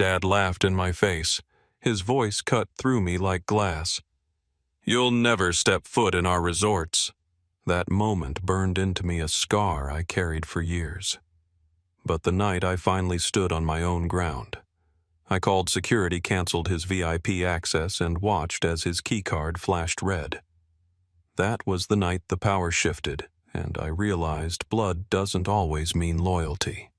Dad laughed in my face. His voice cut through me like glass. "You'll never step foot in our resorts." That moment burned into me a scar I carried for years. But the night I finally stood on my own ground, I called security, canceled his VIP access, and watched as his keycard flashed red. That was the night the power shifted, and I realized blood doesn't always mean loyalty.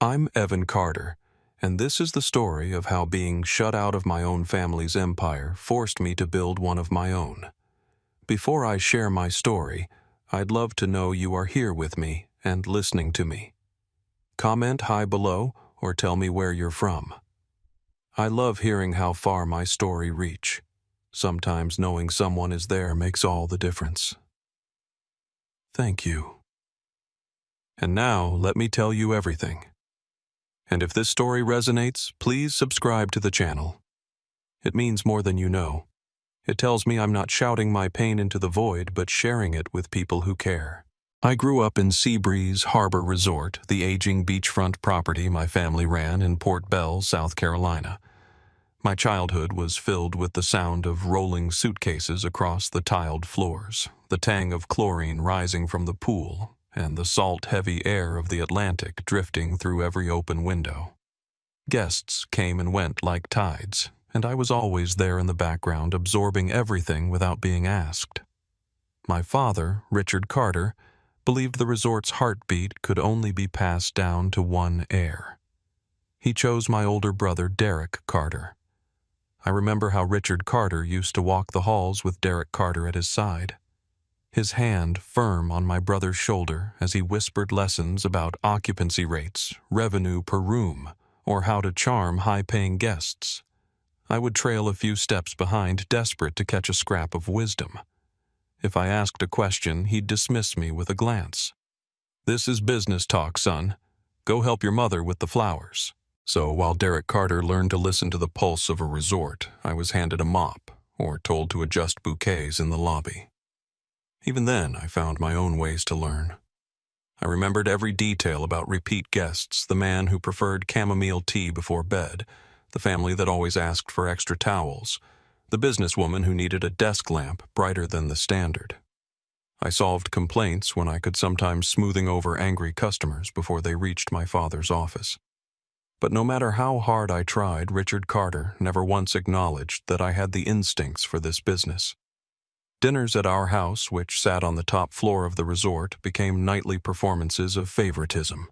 I'm Evan Carter, and this is the story of how being shut out of my own family's empire forced me to build one of my own. Before I share my story, I'd love to know you are here with me and listening to me. Comment hi below or tell me where you're from. I love hearing how far my story reaches. Sometimes knowing someone is there makes all the difference. Thank you. And now, let me tell you everything. And if this story resonates, please subscribe to the channel. It means more than you know. It tells me I'm not shouting my pain into the void, but sharing it with people who care. I grew up in Seabreeze Harbor Resort, the aging beachfront property my family ran in Port Bell, South Carolina. My childhood was filled with the sound of rolling suitcases across the tiled floors, the tang of chlorine rising from the pool, and the salt-heavy air of the Atlantic drifting through every open window. Guests came and went like tides, and I was always there in the background absorbing everything without being asked. My father, Richard Carter, believed the resort's heartbeat could only be passed down to one heir. He chose my older brother, Derek Carter. I remember how Richard Carter used to walk the halls with Derek Carter at his side, his hand firm on my brother's shoulder as he whispered lessons about occupancy rates, revenue per room, or how to charm high-paying guests. I would trail a few steps behind, desperate to catch a scrap of wisdom. If I asked a question, he'd dismiss me with a glance. "This is business talk, son. Go help your mother with the flowers." So while Derek Carter learned to listen to the pulse of a resort, I was handed a mop or told to adjust bouquets in the lobby. Even then, I found my own ways to learn. I remembered every detail about repeat guests, the man who preferred chamomile tea before bed, the family that always asked for extra towels, the businesswoman who needed a desk lamp brighter than the standard. I solved complaints when I could, sometimes smoothing over angry customers before they reached my father's office. But no matter how hard I tried, Richard Carter never once acknowledged that I had the instincts for this business. Dinners at our house, which sat on the top floor of the resort, became nightly performances of favoritism.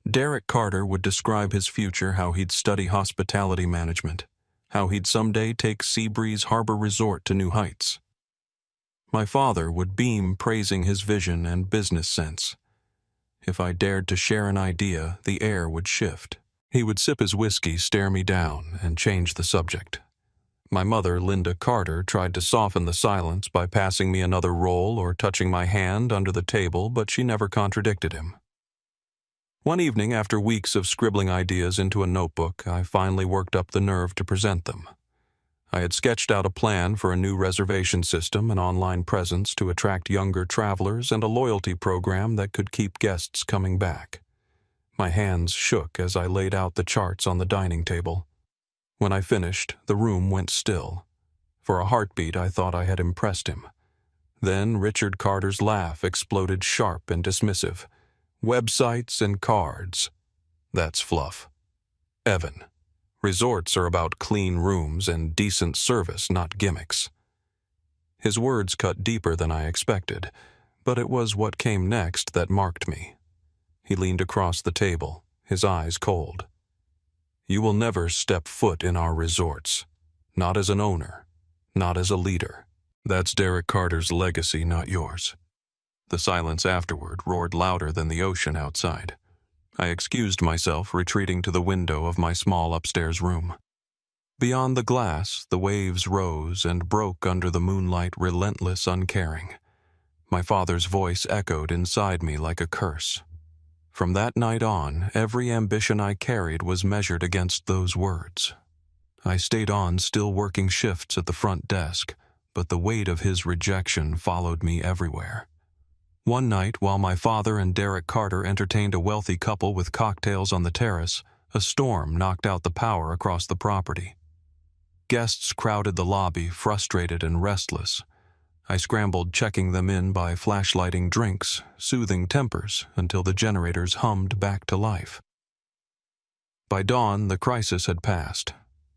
Derek Carter would describe his future, how he'd study hospitality management, how he'd someday take Seabreeze Harbor Resort to new heights. My father would beam, praising his vision and business sense. If I dared to share an idea, the air would shift. He would sip his whiskey, stare me down, and change the subject. My mother, Linda Carter, tried to soften the silence by passing me another roll or touching my hand under the table, but she never contradicted him. One evening, after weeks of scribbling ideas into a notebook, I finally worked up the nerve to present them. I had sketched out a plan for a new reservation system, an online presence to attract younger travelers, and a loyalty program that could keep guests coming back. My hands shook as I laid out the charts on the dining table. When I finished, the room went still. For a heartbeat, I thought I had impressed him. Then Richard Carter's laugh exploded sharp and dismissive. "Websites and cards. That's fluff. Evan, resorts are about clean rooms and decent service, not gimmicks." His words cut deeper than I expected, but it was what came next that marked me. He leaned across the table, his eyes cold. "You will never step foot in our resorts. Not as an owner, not as a leader. That's Derek Carter's legacy, not yours." The silence afterward roared louder than the ocean outside. I excused myself, retreating to the window of my small upstairs room. Beyond the glass, the waves rose and broke under the moonlight, relentless, uncaring. My father's voice echoed inside me like a curse. From that night on, every ambition I carried was measured against those words. I stayed on, still working shifts at the front desk, but the weight of his rejection followed me everywhere. One night, while my father and Derek Carter entertained a wealthy couple with cocktails on the terrace, A storm knocked out the power across the property. Guests crowded the lobby, frustrated and restless. I scrambled, checking them in by flashlighting drinks, soothing tempers until the generators hummed back to life. By dawn, the crisis had passed.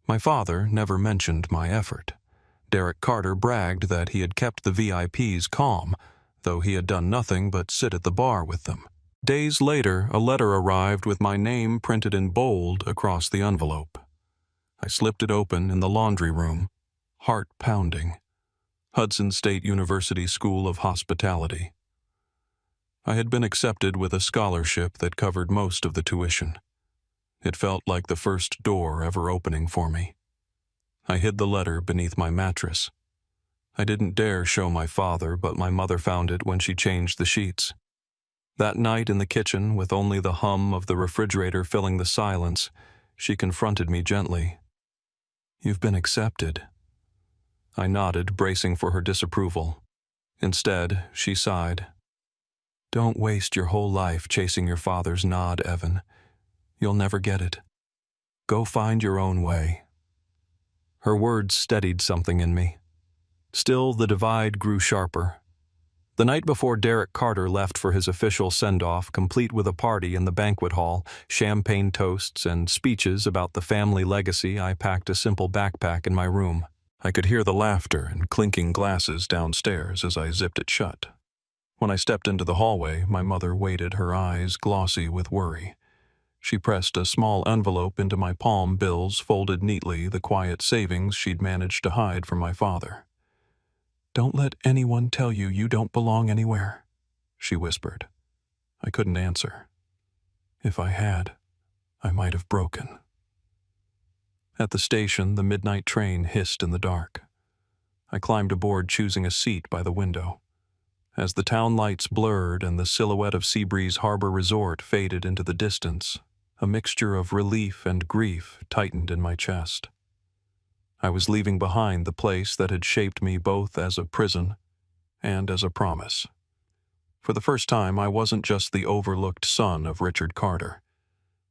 My father never mentioned my effort. Derek Carter bragged that he had kept the VIPs calm, though he had done nothing but sit at the bar with them. Days later, a letter arrived with my name printed in bold across the envelope. I slipped it open in the laundry room, heart pounding. Hudson State University School of Hospitality. I had been accepted with a scholarship that covered most of the tuition. It felt like the first door ever opening for me. I hid the letter beneath my mattress. I didn't dare show my father, but my mother found it when she changed the sheets. That night in the kitchen, with only the hum of the refrigerator filling the silence, she confronted me gently. "You've been accepted." I nodded, bracing for her disapproval. Instead, she sighed. "Don't waste your whole life chasing your father's nod, Evan. You'll never get it. Go find your own way." Her words steadied something in me. Still, the divide grew sharper. The night before Derek Carter left for his official send-off, complete with a party in the banquet hall, champagne toasts, and speeches about the family legacy, I packed a simple backpack in my room. I could hear the laughter and clinking glasses downstairs as I zipped it shut. When I stepped into the hallway, my mother waited, her eyes glossy with worry. She pressed a small envelope into my palm, bills folded neatly, the quiet savings she'd managed to hide from my father. "Don't let anyone tell you you don't belong anywhere," she whispered. I couldn't answer. If I had, I might have broken. At the station, the midnight train hissed in the dark. I climbed aboard, choosing a seat by the window. As the town lights blurred and the silhouette of Seabreeze Harbor Resort faded into the distance, a mixture of relief and grief tightened in my chest. I was leaving behind the place that had shaped me both as a prison and as a promise. For the first time, I wasn't just the overlooked son of Richard Carter.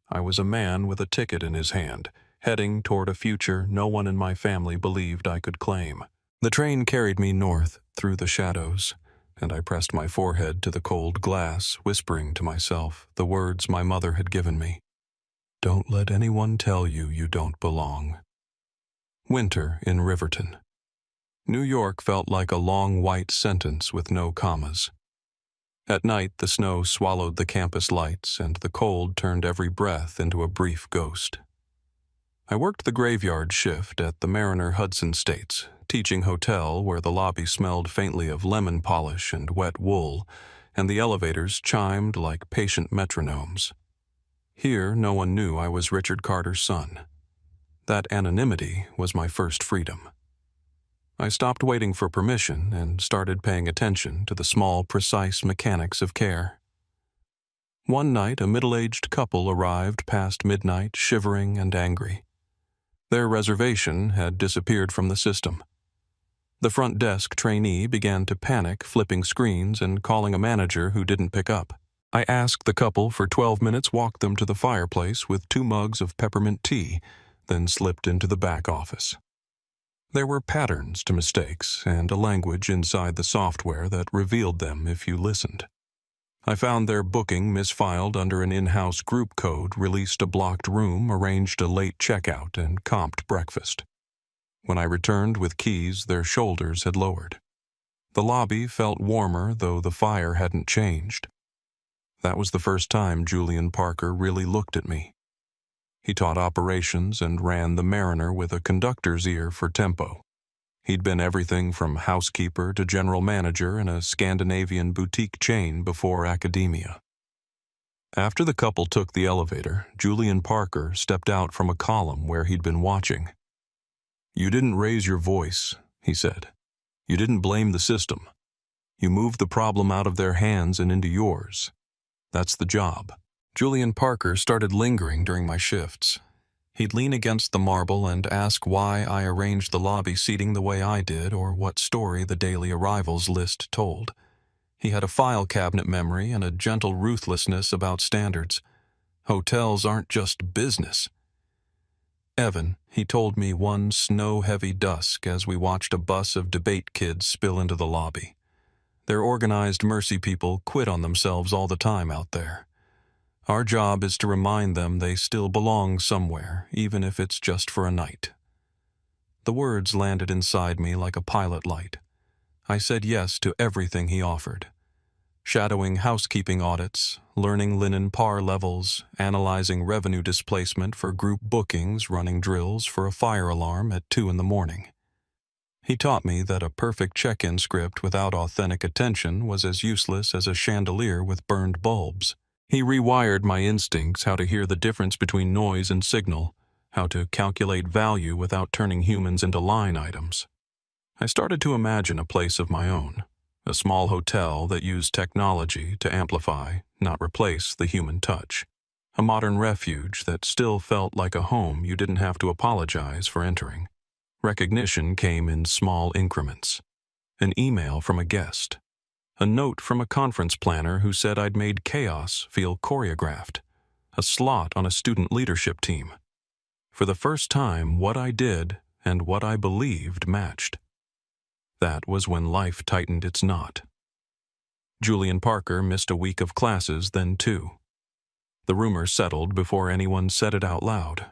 I was a man with a ticket in his hand, heading toward a future no one in my family believed I could claim. The train carried me north through the shadows, and I pressed my forehead to the cold glass, whispering to myself the words my mother had given me. "Don't let anyone tell you you don't belong." Winter in Riverton. New York felt like a long white sentence with no commas. At night, the snow swallowed the campus lights, and the cold turned every breath into a brief ghost. I worked the graveyard shift at the Mariner Hudson States, teaching hotel where the lobby smelled faintly of lemon polish and wet wool, and the elevators chimed like patient metronomes. Here, no one knew I was Richard Carter's son. That anonymity was my first freedom. I stopped waiting for permission and started paying attention to the small, precise mechanics of care. One night, a middle-aged couple arrived past midnight, shivering and angry. Their reservation had disappeared from the system. The front desk trainee began to panic, flipping screens and calling a manager who didn't pick up. I asked the couple for 12 minutes, walked them to the fireplace with 2 mugs of peppermint tea, then slipped into the back office. There were patterns to mistakes and a language inside the software that revealed them if you listened. I found their booking misfiled under an in-house group code, released a blocked room, arranged a late checkout, and comped breakfast. When I returned with keys, their shoulders had lowered. The lobby felt warmer, though the fire hadn't changed. That was the first time Julian Parker really looked at me. He taught operations and ran the Mariner with a conductor's ear for tempo. He'd been everything from housekeeper to general manager in a Scandinavian boutique chain before academia. After the couple took the elevator, Julian Parker stepped out from a column where he'd been watching. "You didn't raise your voice," he said. "You didn't blame the system. You moved the problem out of their hands and into yours. That's the job." Julian Parker started lingering during my shifts. He'd lean against the marble and ask why I arranged the lobby seating the way I did or what story the daily arrivals list told. He had a file cabinet memory and a gentle ruthlessness about standards. Hotels aren't just business. Evan, he told me one snow-heavy dusk as we watched a bus of debate kids spill into the lobby. Their organized mercy people quit on themselves all the time out there. Our job is to remind them they still belong somewhere, even if it's just for a night. The words landed inside me like a pilot light. I said yes to everything he offered. Shadowing housekeeping audits, learning linen par levels, analyzing revenue displacement for group bookings, running drills for a fire alarm at 2 in the morning. He taught me that a perfect check-in script without authentic attention was as useless as a chandelier with burned bulbs. He rewired my instincts how to hear the difference between noise and signal, how to calculate value without turning humans into line items. I started to imagine a place of my own, a small hotel that used technology to amplify, not replace, the human touch. A modern refuge that still felt like a home you didn't have to apologize for entering. Recognition came in small increments. An email from a guest. A note from a conference planner who said I'd made chaos feel choreographed. A slot on a student leadership team. For the first time, what I did and what I believed matched. That was when life tightened its knot. Julian Parker missed a week of classes, then 2. The rumor settled before anyone said it out loud.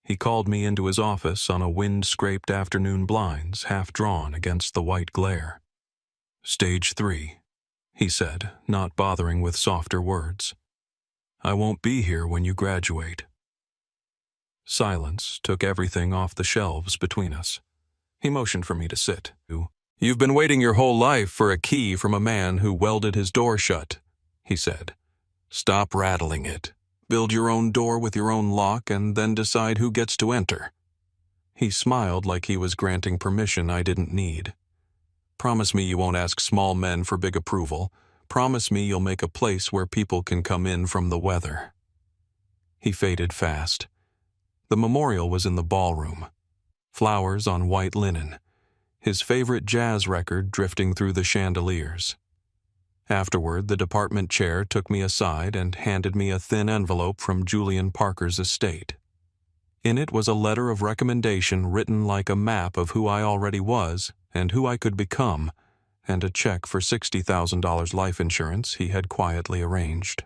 He called me into his office on a wind-scraped afternoon blinds half drawn against the white glare. "Stage 3, he said, not bothering with softer words. "I won't be here when you graduate." Silence took everything off the shelves between us. He motioned for me to sit. "You've been waiting your whole life for a key from a man who welded his door shut," he said. "Stop rattling it. Build your own door with your own lock and then decide who gets to enter." He smiled like he was granting permission I didn't need. "Promise me you won't ask small men for big approval. Promise me you'll make a place where people can come in from the weather." He faded fast. The memorial was in the ballroom. Flowers on white linen. His favorite jazz record drifting through the chandeliers. Afterward, the department chair took me aside and handed me a thin envelope from Julian Parker's estate. In it was a letter of recommendation written like a map of who I already was and who I could become, and a check for $60,000 life insurance he had quietly arranged.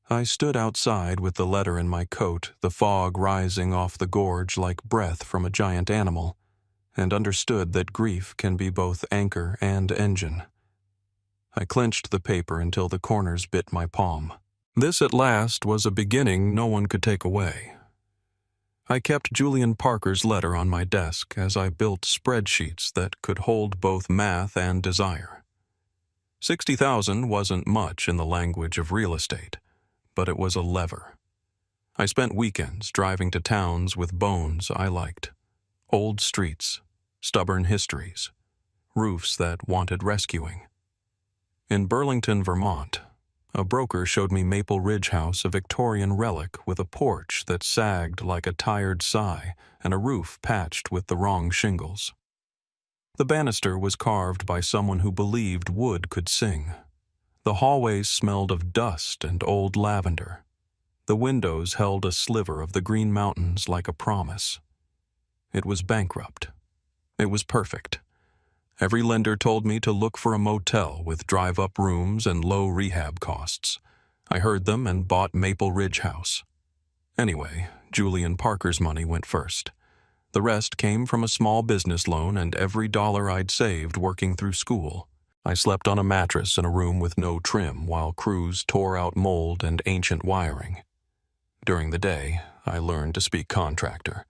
I stood outside with the letter in my coat, the fog rising off the gorge like breath from a giant animal, and understood that grief can be both anchor and engine. I clenched the paper until the corners bit my palm. This at last was a beginning no one could take away. I kept Julian Parker's letter on my desk as I built spreadsheets that could hold both math and desire. 60,000 wasn't much in the language of real estate, but it was a lever. I spent weekends driving to towns with bones I liked. Old streets, stubborn histories, roofs that wanted rescuing. In Burlington, Vermont, a broker showed me Maple Ridge House, a Victorian relic with a porch that sagged like a tired sigh and a roof patched with the wrong shingles. The banister was carved by someone who believed wood could sing. The hallways smelled of dust and old lavender. The windows held a sliver of the Green Mountains like a promise. It was bankrupt. It was perfect. Every lender told me to look for a motel with drive-up rooms and low rehab costs. I heard them and bought Maple Ridge House. Anyway, Julian Parker's money went first. The rest came from a small business loan and every dollar I'd saved working through school. I slept on a mattress in a room with no trim while crews tore out mold and ancient wiring. During the day, I learned to speak contractor.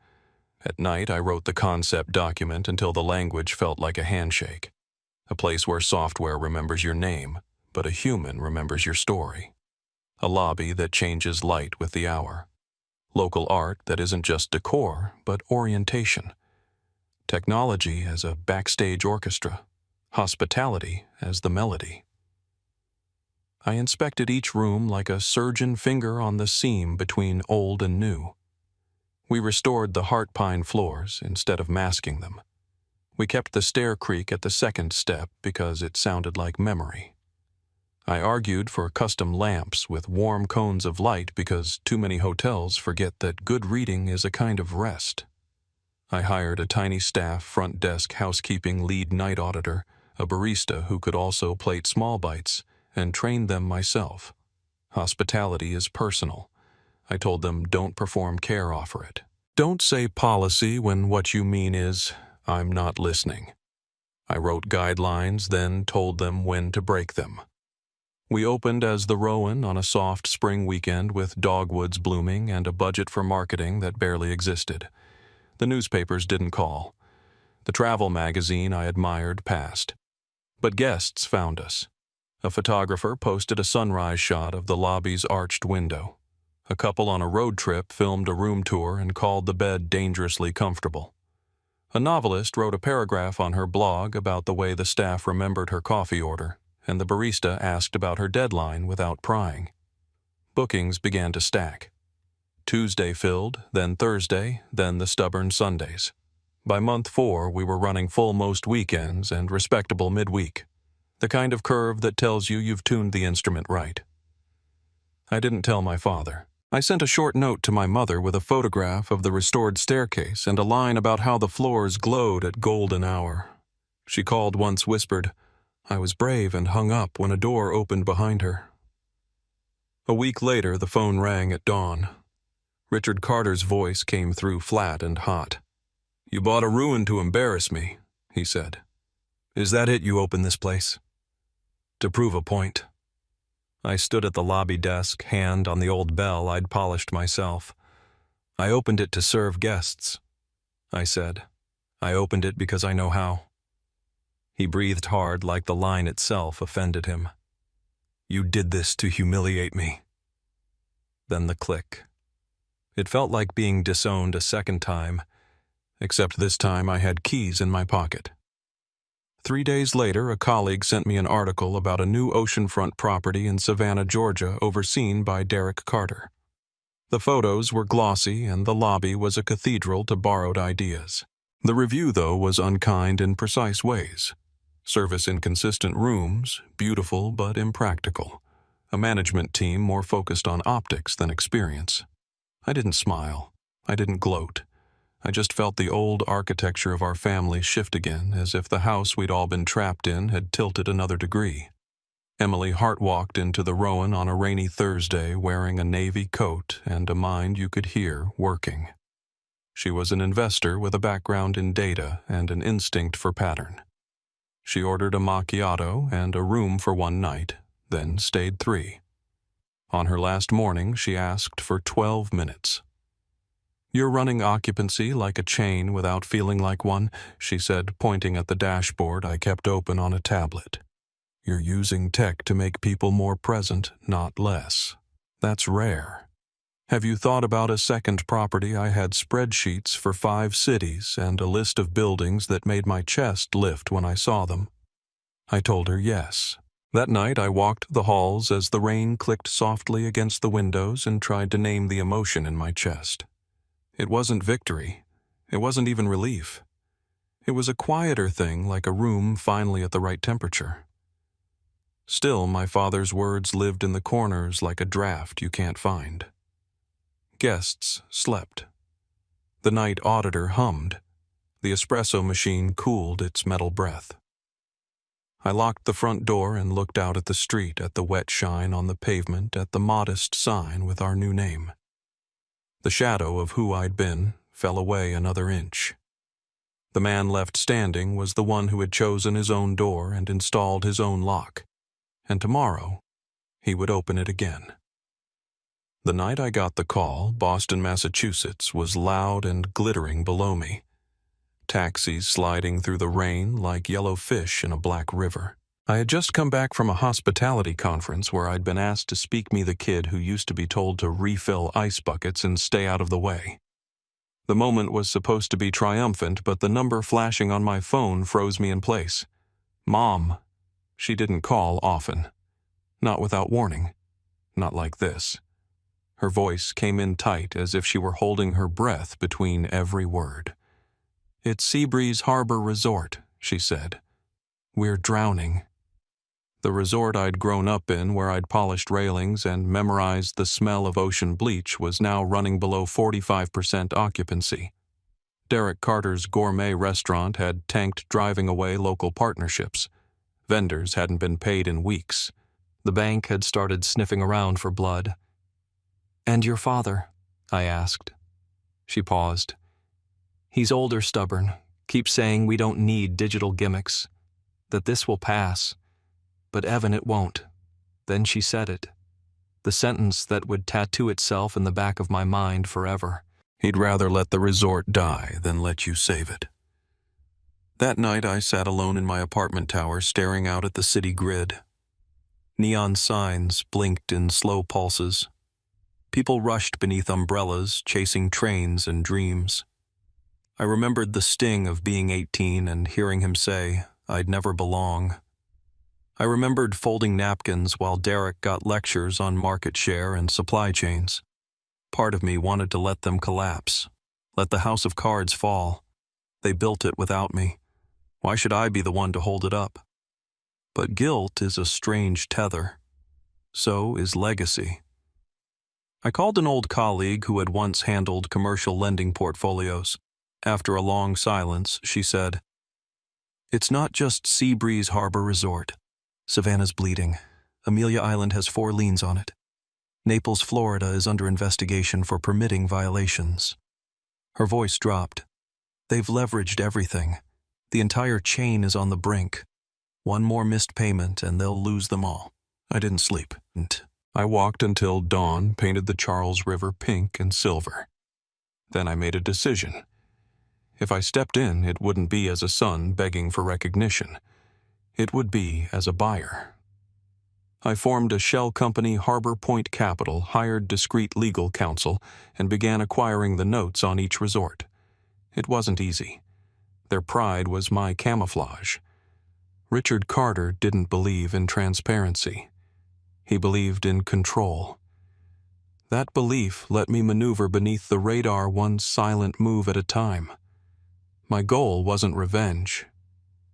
At night, I wrote the concept document until the language felt like a handshake. A place where software remembers your name, but a human remembers your story. A lobby that changes light with the hour. Local art that isn't just decor, but orientation. Technology as a backstage orchestra. Hospitality as the melody. I inspected each room like a surgeon finger on the seam between old and new. We restored the heart pine floors instead of masking them. We kept the stair creak at the second step because it sounded like memory. I argued for custom lamps with warm cones of light because too many hotels forget that good reading is a kind of rest. I hired a tiny staff front desk housekeeping lead night auditor, a barista who could also plate small bites, and trained them myself. Hospitality is personal. I told them don't perform care, offer it. Don't say policy when what you mean is, I'm not listening. I wrote guidelines, then told them when to break them. We opened as the Rowan on a soft spring weekend with dogwoods blooming and a budget for marketing that barely existed. The newspapers didn't call. The travel magazine I admired passed. But guests found us. A photographer posted a sunrise shot of the lobby's arched window. A couple on a road trip filmed a room tour and called the bed dangerously comfortable. A novelist wrote a paragraph on her blog about the way the staff remembered her coffee order, and the barista asked about her deadline without prying. Bookings began to stack. Tuesday filled, then Thursday, then the stubborn Sundays. By month 4, we were running full most weekends and respectable midweek. The kind of curve that tells you you've tuned the instrument right. I didn't tell my father. I sent a short note to my mother with a photograph of the restored staircase and a line about how the floors glowed at golden hour. She called once, whispered, I was brave, and hung up when a door opened behind her. A week later, the phone rang at dawn. Richard Carter's voice came through flat and hot. You bought a ruin to embarrass me, he said. Is that it you opened this place? To prove a point. I stood at the lobby desk, hand on the old bell I'd polished myself. I opened it to serve guests. I said, I opened it because I know how. He breathed hard like the line itself offended him. You did this to humiliate me. Then the click. It felt like being disowned a second time, except this time I had keys in my pocket. 3 days later, a colleague sent me an article about a new oceanfront property in Savannah, Georgia, overseen by Derek Carter. The photos were glossy, and the lobby was a cathedral to borrowed ideas. The review, though, was unkind in precise ways. Service inconsistent rooms, beautiful but impractical. A management team more focused on optics than experience. I didn't smile. I didn't gloat. I just felt the old architecture of our family shift again, as if the house we'd all been trapped in had tilted another degree. Emily Hart walked into the Rowan on a rainy Thursday wearing a navy coat and a mind you could hear working. She was an investor with a background in data and an instinct for pattern. She ordered a macchiato and a room for one night, then stayed 3. On her last morning, she asked for 12 minutes. You're running occupancy like a chain without feeling like one, she said, pointing at the dashboard I kept open on a tablet. You're using tech to make people more present, not less. That's rare. Have you thought about a second property? I had spreadsheets for 5 cities and a list of buildings that made my chest lift when I saw them. I told her yes. That night I walked the halls as the rain clicked softly against the windows and tried to name the emotion in my chest. It wasn't victory. It wasn't even relief. It was a quieter thing, like a room finally at the right temperature. Still, my father's words lived in the corners like a draft you can't find. Guests slept. The night auditor hummed. The espresso machine cooled its metal breath. I locked the front door and looked out at the street, at the wet shine on the pavement, at the modest sign with our new name. The shadow of who I'd been fell away another inch. The man left standing was the one who had chosen his own door and installed his own lock, and tomorrow he would open it again. The night I got the call, Boston, Massachusetts, was loud and glittering below me. Taxis sliding through the rain like yellow fish in a black river. I had just come back from a hospitality conference where I'd been asked to speak me the kid who used to be told to refill ice buckets and stay out of the way. The moment was supposed to be triumphant, but the number flashing on my phone froze me in place. Mom. She didn't call often. Not without warning. Not like this. Her voice came in tight as if she were holding her breath between every word. It's Seabreeze Harbor Resort, she said. We're drowning. The resort I'd grown up in, where I'd polished railings and memorized the smell of ocean bleach, was now running below 45% occupancy. Derek Carter's gourmet restaurant had tanked, driving away local partnerships. Vendors hadn't been paid in weeks. The bank had started sniffing around for blood. "And your father?" I asked. She paused. "He's old or stubborn, keeps saying we don't need digital gimmicks, that this will pass. But Evan, it won't." Then she said it. The sentence that would tattoo itself in the back of my mind forever. "He'd rather let the resort die than let you save it." That night I sat alone in my apartment tower, staring out at the city grid. Neon signs blinked in slow pulses. People rushed beneath umbrellas, chasing trains and dreams. I remembered the sting of being 18 and hearing him say, I'd never belong. I remembered folding napkins while Derek got lectures on market share and supply chains. Part of me wanted to let them collapse, let the house of cards fall. They built it without me. Why should I be the one to hold it up? But guilt is a strange tether. So is legacy. I called an old colleague who had once handled commercial lending portfolios. After a long silence, she said, "It's not just Seabreeze Harbor Resort. Savannah's bleeding. Amelia Island has 4 liens on it. Naples, Florida is under investigation for permitting violations." Her voice dropped. "They've leveraged everything. The entire chain is on the brink. One more missed payment and they'll lose them all." I didn't sleep. I walked until dawn painted the Charles River pink and silver. Then I made a decision. If I stepped in, it wouldn't be as a son begging for recognition. It would be as a buyer. I formed a shell company, Harbor Point Capital, hired discreet legal counsel, and began acquiring the notes on each resort. It wasn't easy. Their pride was my camouflage. Richard Carter didn't believe in transparency. He believed in control. That belief let me maneuver beneath the radar, one silent move at a time. My goal wasn't revenge.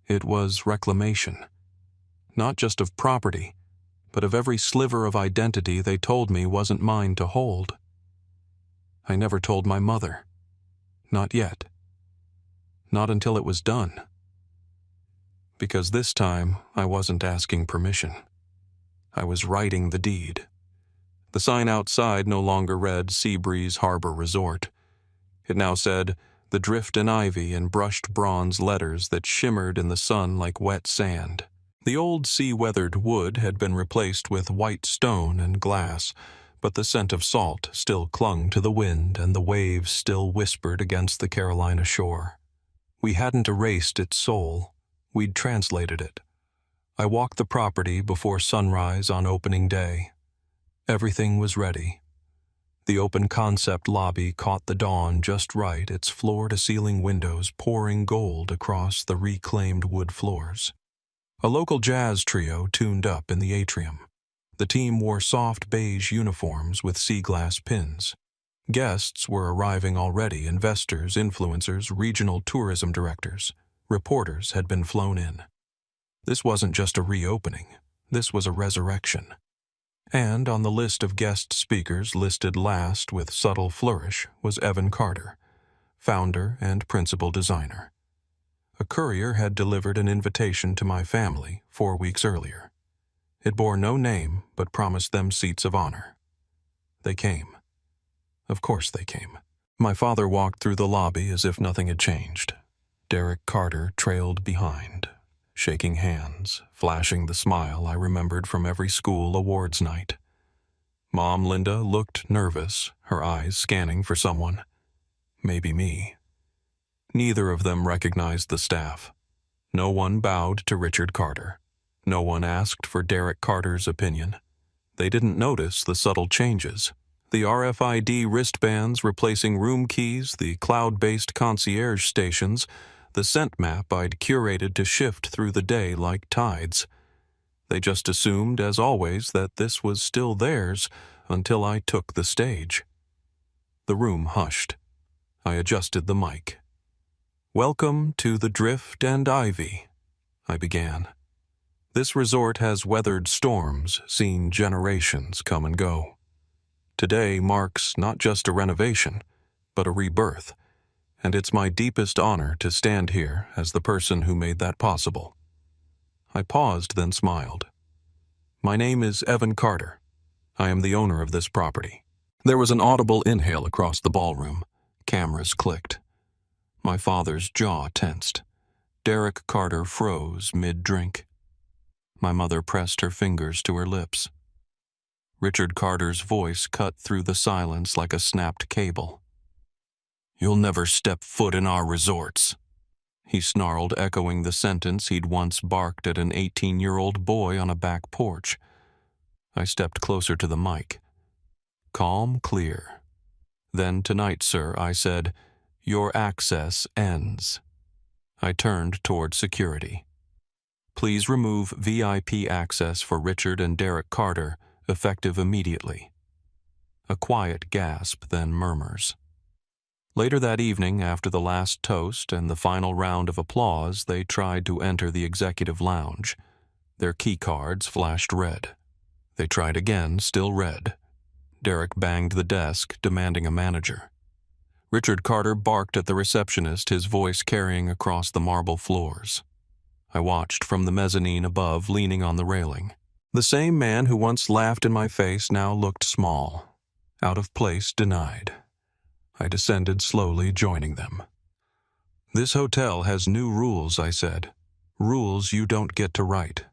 It was reclamation. Not just of property, but of every sliver of identity they told me wasn't mine to hold. I never told my mother. Not yet. Not until it was done. Because this time, I wasn't asking permission. I was writing the deed. The sign outside no longer read Seabreeze Harbor Resort. It now said, "The Drift and Ivy," in brushed bronze letters that shimmered in the sun like wet sand. The old sea-weathered wood had been replaced with white stone and glass, but the scent of salt still clung to the wind and the waves still whispered against the Carolina shore. We hadn't erased its soul. We'd translated it. I walked the property before sunrise on opening day. Everything was ready. The open concept lobby caught the dawn just right, its floor-to-ceiling windows pouring gold across the reclaimed wood floors. A local jazz trio tuned up in the atrium. The team wore soft beige uniforms with sea glass pins. Guests were arriving already, investors, influencers, regional tourism directors. Reporters had been flown in. This wasn't just a reopening. This was a resurrection. And on the list of guest speakers, listed last with subtle flourish, was Evan Carter, founder and principal designer. A courier had delivered an invitation to my family 4 weeks earlier. It bore no name, but promised them seats of honor. They came. Of course they came. My father walked through the lobby as if nothing had changed. Derek Carter trailed behind, shaking hands, flashing the smile I remembered from every school awards night. Mom Linda looked nervous, her eyes scanning for someone. Maybe me. Neither of them recognized the staff. No one bowed to Richard Carter. No one asked for Derek Carter's opinion. They didn't notice the subtle changes. The RFID wristbands replacing room keys, the cloud-based concierge stations, the scent map I'd curated to shift through the day like tides. They just assumed, as always, that this was still theirs until I took the stage. The room hushed. I adjusted the mic. "Welcome to the Drift and Ivy," I began. This resort has weathered storms, seen generations come and go. Today marks not just a renovation, but a rebirth, and it's my deepest honor to stand here as the person who made that possible. I paused, then smiled. My name is Evan Carter. I am the owner of this property. There was an audible inhale across the ballroom. Cameras clicked. My father's jaw tensed. Derek Carter froze mid-drink. My mother pressed her fingers to her lips. Richard Carter's voice cut through the silence like a snapped cable. "You'll never step foot in our resorts," he snarled, echoing the sentence he'd once barked at an 18-year-old boy on a back porch. I stepped closer to the mic. Calm, clear. "Then tonight, sir," I said, "your access ends." I turned toward security. "Please remove VIP access for Richard and Derek Carter, effective immediately." A quiet gasp, then murmurs. Later that evening, after the last toast and the final round of applause, they tried to enter the executive lounge. Their key cards flashed red. They tried again, still red. Derek banged the desk, demanding a manager. Richard Carter barked at the receptionist, his voice carrying across the marble floors. I watched from the mezzanine above, leaning on the railing. The same man who once laughed in my face now looked small, out of place, denied. I descended slowly, joining them. "This hotel has new rules," I said. "Rules you don't get to write."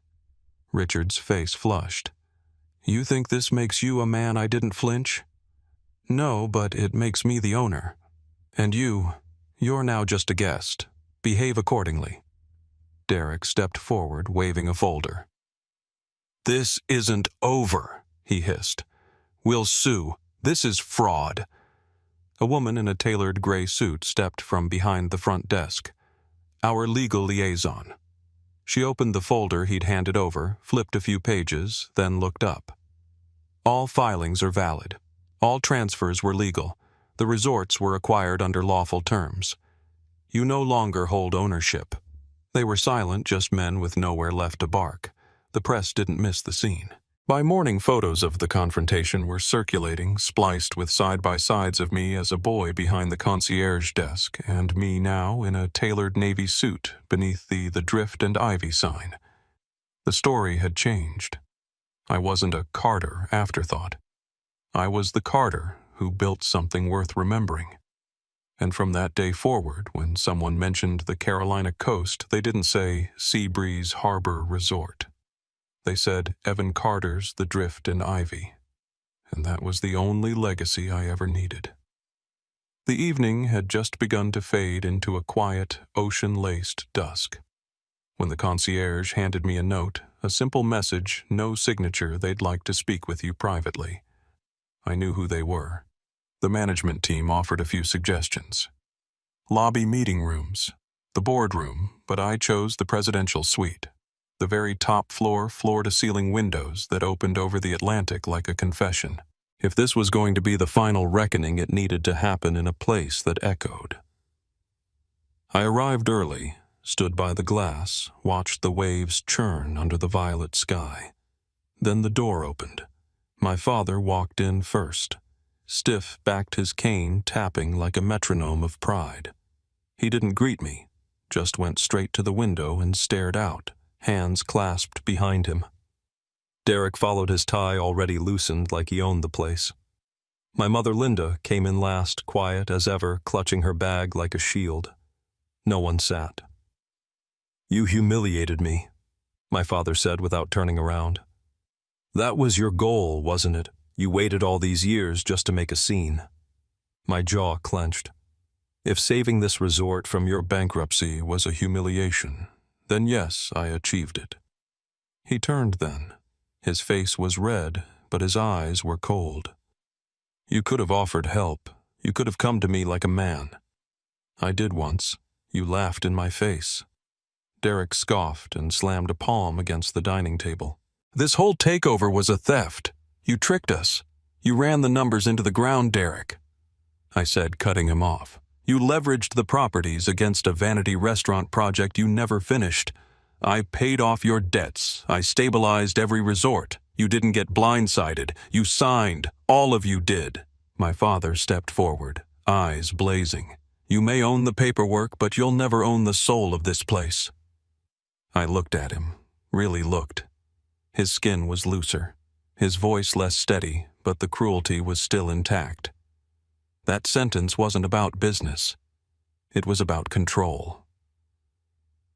Richard's face flushed. "You think this makes you a man I didn't flinch?" "No, but it makes me the owner. And you're now just a guest. Behave accordingly." Derek stepped forward, waving a folder. "This isn't over," he hissed. "We'll sue. This is fraud." A woman in a tailored gray suit stepped from behind the front desk. "Our legal liaison." She opened the folder he'd handed over, flipped a few pages, then looked up. "All filings are valid. All transfers were legal. The resorts were acquired under lawful terms. You no longer hold ownership." They were silent, just men with nowhere left to bark. The press didn't miss the scene. By morning, photos of the confrontation were circulating, spliced with side-by-sides of me as a boy behind the concierge desk and me now in a tailored navy suit beneath the Drift and Ivy sign. The story had changed. I wasn't a Carter afterthought. I was the Carter who built something worth remembering. And from that day forward, when someone mentioned the Carolina coast, they didn't say Seabreeze Harbor Resort. They said Evan Carter's The Drift and Ivy. And that was the only legacy I ever needed. The evening had just begun to fade into a quiet, ocean-laced dusk. When the concierge handed me a note, a simple message, no signature, they'd like to speak with you privately. I knew who they were. The management team offered a few suggestions. Lobby meeting rooms, the boardroom, but I chose the presidential suite. The very top floor, floor-to-ceiling windows that opened over the Atlantic like a confession. If this was going to be the final reckoning, it needed to happen in a place that echoed. I arrived early, stood by the glass, watched the waves churn under the violet sky. Then the door opened. My father walked in first. Stiff backed his cane, tapping like a metronome of pride. He didn't greet me, just went straight to the window and stared out, hands clasped behind him. Derek followed, his tie already loosened like he owned the place. My mother Linda came in last, quiet as ever, clutching her bag like a shield. No one sat. "You humiliated me," my father said without turning around. "That was your goal, wasn't it? You waited all these years just to make a scene." My jaw clenched. If saving this resort from your bankruptcy was a humiliation, then yes, I achieved it. He turned then. His face was red, but his eyes were cold. "You could have offered help. You could have come to me like a man." "I did once. You laughed in my face." Derek scoffed and slammed a palm against the dining table. "This whole takeover was a theft. You tricked us. You ran the numbers into the ground, Derek," I said, cutting him off. "You leveraged the properties against a vanity restaurant project you never finished. I paid off your debts. I stabilized every resort. You didn't get blindsided. You signed. All of you did." My father stepped forward, eyes blazing. "You may own the paperwork, but you'll never own the soul of this place." I looked at him, really looked. His skin was looser, his voice less steady, but the cruelty was still intact. That sentence wasn't about business. It was about control.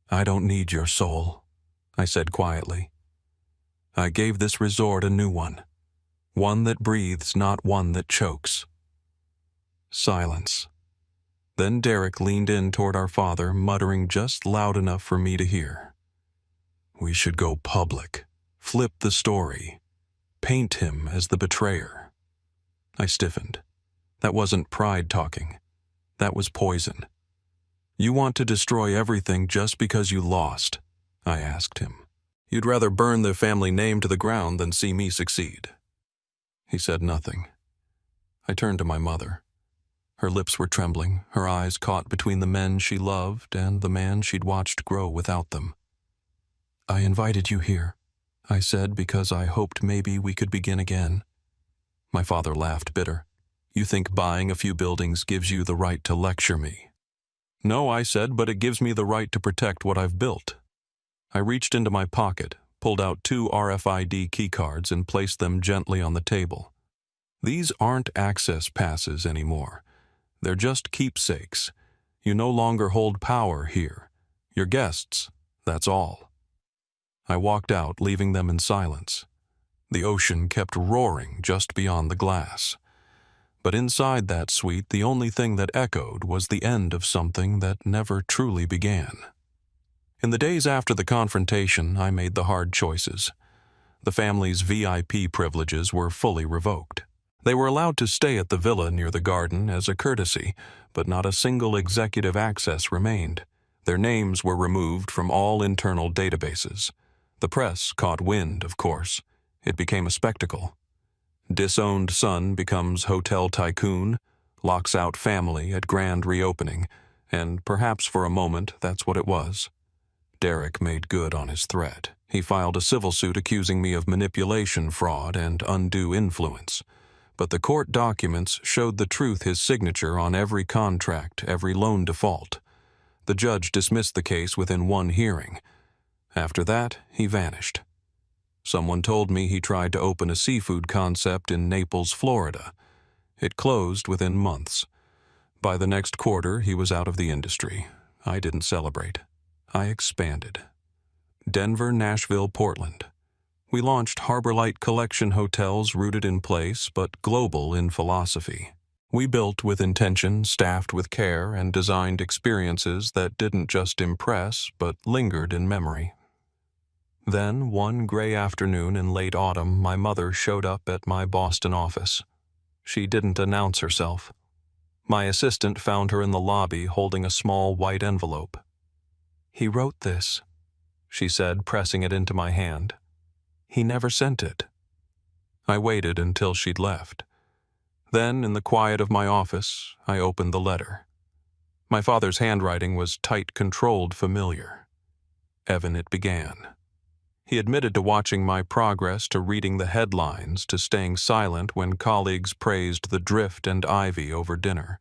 "I don't need your soul," I said quietly. "I gave this resort a new one that breathes, not one that chokes." Silence. Then Derek leaned in toward our father, muttering just loud enough for me to hear. "We should go public. Flip the story. Paint him as the betrayer." I stiffened. That wasn't pride talking. That was poison. "You want to destroy everything just because you lost?" I asked him. "You'd rather burn the family name to the ground than see me succeed." He said nothing. I turned to my mother. Her lips were trembling, her eyes caught between the men she loved and the man she'd watched grow without them. "I invited you here," I said, "because I hoped maybe we could begin again." My father laughed bitter. "You think buying a few buildings gives you the right to lecture me?" "No," I said, "but it gives me the right to protect what I've built." I reached into my pocket, pulled out 2 RFID keycards and placed them gently on the table. "These aren't access passes anymore. They're just keepsakes. You no longer hold power here. You're guests, that's all." I walked out, leaving them in silence. The ocean kept roaring just beyond the glass. But inside that suite, the only thing that echoed was the end of something that never truly began. In the days after the confrontation, I made the hard choices. The family's VIP privileges were fully revoked. They were allowed to stay at the villa near the garden as a courtesy, but not a single executive access remained. Their names were removed from all internal databases. The press caught wind, of course. It became a spectacle. Disowned son becomes hotel tycoon, locks out family at grand reopening, and perhaps for a moment that's what it was. Derek made good on his threat. He filed a civil suit accusing me of manipulation, fraud, and undue influence. But the court documents showed the truth: his signature on every contract, every loan default. The judge dismissed the case within 1 hearing. After that, he vanished. Someone told me he tried to open a seafood concept in Naples, Florida. It closed within months. By the next quarter, he was out of the industry. I didn't celebrate. I expanded. Denver, Nashville, Portland. We launched Harbor Light Collection hotels rooted in place but global in philosophy. We built with intention, staffed with care, and designed experiences that didn't just impress but lingered in memory. Then, one gray afternoon in late autumn, my mother showed up at my Boston office. She didn't announce herself. My assistant found her in the lobby holding a small white envelope. "He wrote this," she said, pressing it into my hand. "He never sent it." I waited until she'd left. Then, in the quiet of my office, I opened the letter. My father's handwriting was tight, controlled, familiar. Evan, it began. He admitted to watching my progress, to reading the headlines, to staying silent when colleagues praised the drift and ivy over dinner.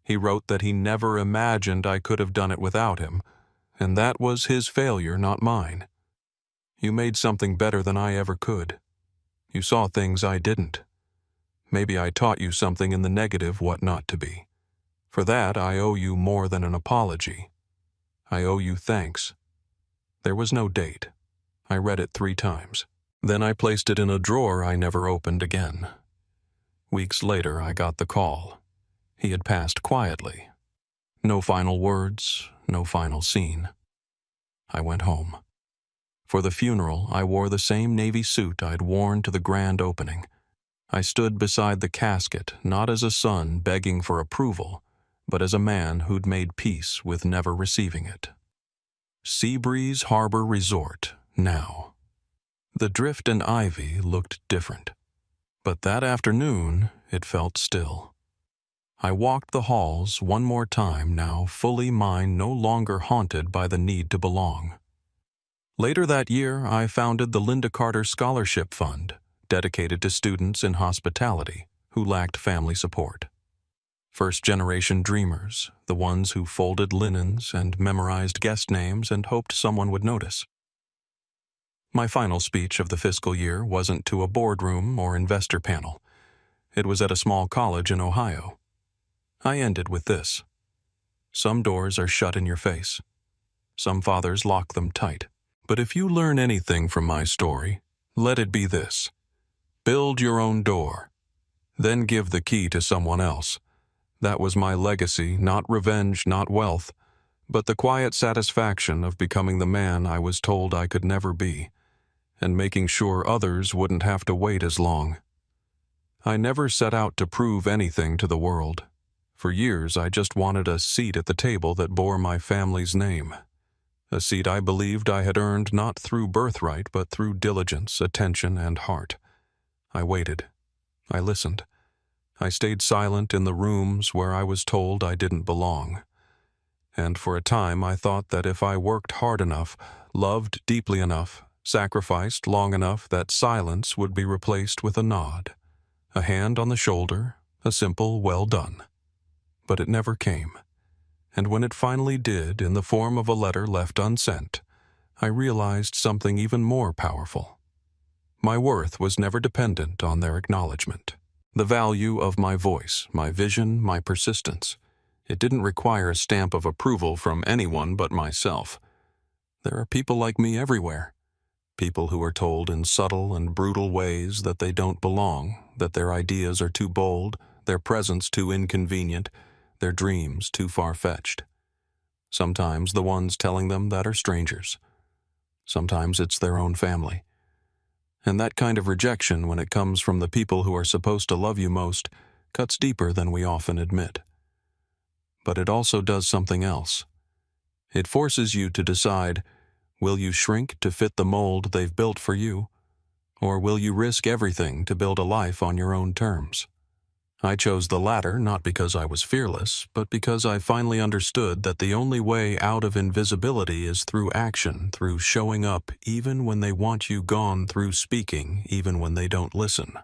He wrote that he never imagined I could have done it without him, and that was his failure, not mine. "You made something better than I ever could. You saw things I didn't. Maybe I taught you something in the negative what not to be. For that, I owe you more than an apology. I owe you thanks." There was no date. I read it 3 times. Then I placed it in a drawer I never opened again. Weeks later, I got the call. He had passed quietly. No final words, no final scene. I went home. For the funeral, I wore the same navy suit I'd worn to the grand opening. I stood beside the casket, not as a son begging for approval, but as a man who'd made peace with never receiving it. Seabreeze Harbor Resort, now. The drift and ivy looked different, but that afternoon it felt still. I walked the halls one more time, now fully mine, no longer haunted by the need to belong. Later that year, I founded the Linda Carter Scholarship Fund, dedicated to students in hospitality who lacked family support. First-generation dreamers, the ones who folded linens and memorized guest names and hoped someone would notice. My final speech of the fiscal year wasn't to a boardroom or investor panel. It was at a small college in Ohio. I ended with this. Some doors are shut in your face. Some fathers lock them tight. But if you learn anything from my story, let it be this. Build your own door. Then give the key to someone else. That was my legacy, not revenge, not wealth, but the quiet satisfaction of becoming the man I was told I could never be, and making sure others wouldn't have to wait as long. I never set out to prove anything to the world. For years, I just wanted a seat at the table that bore my family's name. A seat I believed I had earned not through birthright, but through diligence, attention, and heart. I waited. I listened. I stayed silent in the rooms where I was told I didn't belong. And for a time, I thought that if I worked hard enough, loved deeply enough, sacrificed long enough, that silence would be replaced with a nod, a hand on the shoulder, a simple well done. But it never came. And when it finally did, in the form of a letter left unsent, I realized something even more powerful. My worth was never dependent on their acknowledgement. The value of my voice, my vision, my persistence. It didn't require a stamp of approval from anyone but myself. There are people like me everywhere. People who are told in subtle and brutal ways that they don't belong, that their ideas are too bold, their presence too inconvenient, their dreams too far-fetched. Sometimes the ones telling them that are strangers. Sometimes it's their own family. And that kind of rejection, when it comes from the people who are supposed to love you most, cuts deeper than we often admit. But it also does something else. It forces you to decide, will you shrink to fit the mold they've built for you, or will you risk everything to build a life on your own terms? I chose the latter not because I was fearless, but because I finally understood that the only way out of invisibility is through action, through showing up even when they want you gone, through speaking even when they don't listen,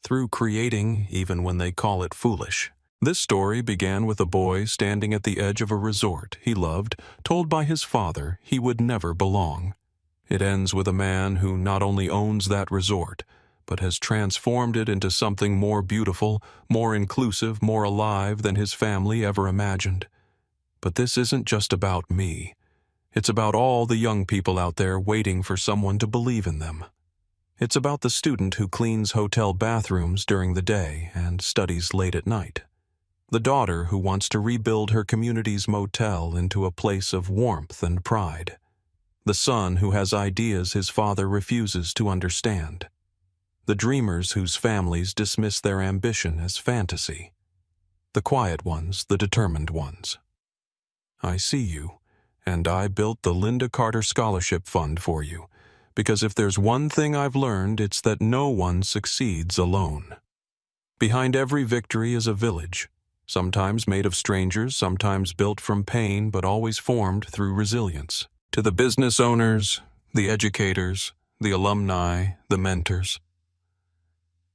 through creating even when they call it foolish. This story began with a boy standing at the edge of a resort he loved, told by his father he would never belong. It ends with a man who not only owns that resort, but has transformed it into something more beautiful, more inclusive, more alive than his family ever imagined. But this isn't just about me. It's about all the young people out there waiting for someone to believe in them. It's about the student who cleans hotel bathrooms during the day and studies late at night. The daughter who wants to rebuild her community's motel into a place of warmth and pride. The son who has ideas his father refuses to understand. The dreamers whose families dismiss their ambition as fantasy. The quiet ones, the determined ones. I see you, and I built the Linda Carter Scholarship Fund for you, because if there's one thing I've learned, it's that no one succeeds alone. Behind every victory is a village, sometimes made of strangers, sometimes built from pain, but always formed through resilience. To the business owners, the educators, the alumni, the mentors.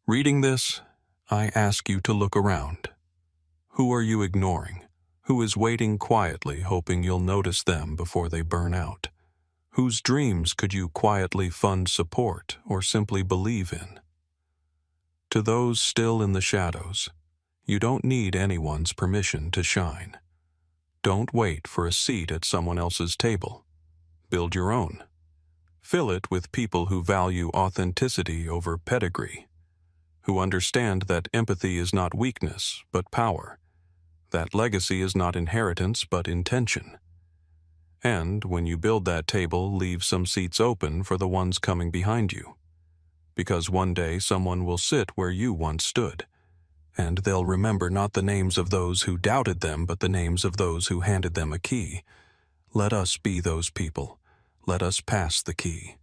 Reading this, I ask you to look around. Who are you ignoring? Who is waiting quietly, hoping you'll notice them before they burn out? Whose dreams could you quietly fund support or simply believe in? To those still in the shadows, you don't need anyone's permission to shine. Don't wait for a seat at someone else's table. Build your own. Fill it with people who value authenticity over pedigree, who understand that empathy is not weakness, but power, that legacy is not inheritance, but intention. And when you build that table, leave some seats open for the ones coming behind you, because one day someone will sit where you once stood, and they'll remember not the names of those who doubted them, but the names of those who handed them a key. Let us be those people. Let us pass the key.